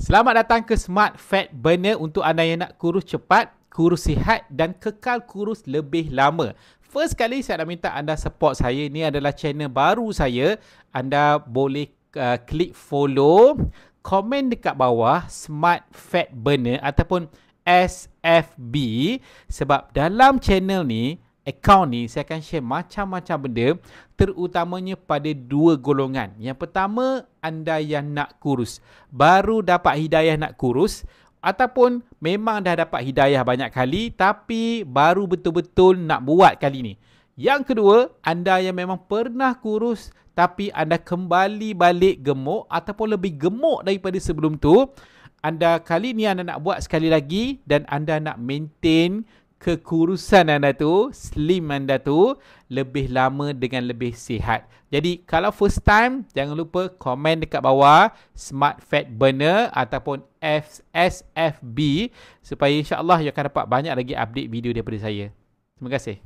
Selamat datang ke Smart Fat Burner untuk anda yang nak kurus cepat, kurus sihat dan kekal kurus lebih lama. First kali saya nak minta anda support saya. Ini adalah channel baru saya. Anda boleh klik follow, komen dekat bawah Smart Fat Burner ataupun SFB, sebab dalam channel ni, akaun ni, saya akan share macam-macam benda, terutamanya pada dua golongan. Yang pertama, anda yang nak kurus, baru dapat hidayah nak kurus, ataupun memang dah dapat hidayah banyak kali tapi baru betul-betul nak buat kali ni. Yang kedua, anda yang memang pernah kurus tapi anda kembali balik gemuk ataupun lebih gemuk daripada sebelum tu. Anda kali ni anda nak buat sekali lagi dan anda nak maintain kekurusan anda tu, slim anda tu lebih lama dengan lebih sihat. Jadi kalau first time, jangan lupa komen dekat bawah Smart Fat Burner ataupun SFB supaya insya-Allah you akan dapat banyak lagi update video daripada saya. Terima kasih.